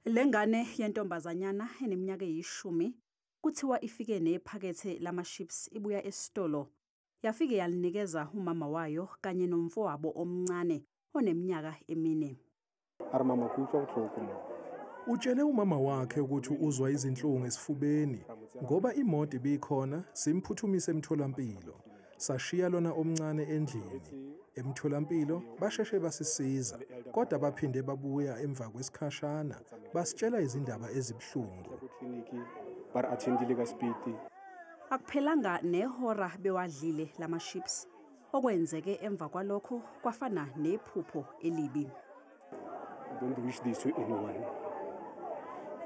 Lengane yentombazanyana eneminyaka eyishumi kuthiwa ifike nephakethe lama-chips ibuya esitolo. Yafike yalinikeza umama wayo kanye nomfowabo omncane oneminyaka emine. Utshele umama wakhe ukuthi uzwa izinhlungu esifubeni ngoba imoto ibikhona simphuthumise emtholampilo. Sashiya lona omncane endlini. Emtholampilo basheshe basisiza kodwa baphinde babuya emva kwesikhashana basitshela izindaba ezibuhlungu. Akuphelanga nehora bewadlile lama-chips. Okwenzeke emva kwalokho kwafana nephupho elibi. I don't wish this to anyone,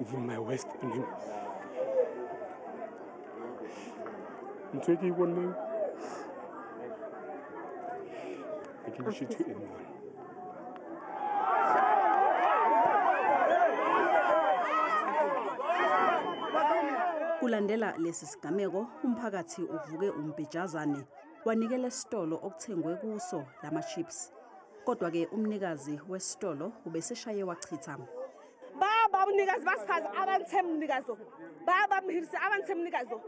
even my worst enemy. I can wish it to anyone. Kulandela lesi sigameko, umphakathi uvuke umbhejazane wanikela esitolo okuthengwe kuso lama-chips. Kodwa-ke umnikazi wesitolo ubeseshaye wachitha. Baba umnikazi basichaza abanthemnikazo. Baba mhirisi abanthemnikazo.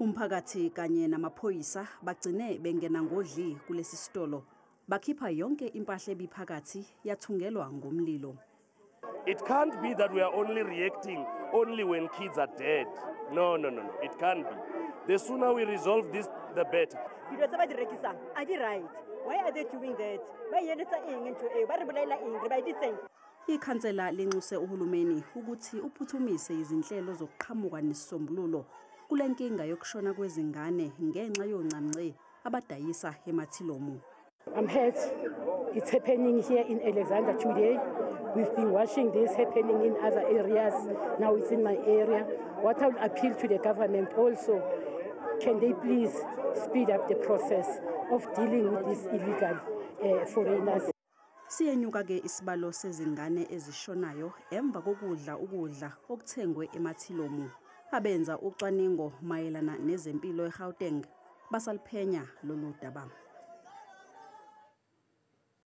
Umphakathi kanye namaphoyisa bagcine bengena ngodli kulesi sitolo. Bakhipha yonke impahla ebiphakathi yathungelwa ngomlilo. It can't be that we are only reacting only when kids are dead. No. It can't be. The sooner we resolve this, the better. Are they right? Why are they doing that? Ikhansela lenxuse uhulumeni ukuthi uphuthumise izinhlelo zokuqhamuka nesisombululo kule nkinga yokushona kwezingane ngenxa yoncamnce abadayisa emathilomu. I'm hurt. It's happening here in Alexandra today. We've been watching this happening in other areas. Now it's in my area. What I will appeal to the government also, can they please speed up the process of dealing with these illegal foreigners? Siyenyuka ke isibalo sezingane ezishonayo emva kokudla ukudla okuthengwe emathilomu. Abenza ucwaningo mayelana nezempilo eGauteng basaliphenya lolu daba.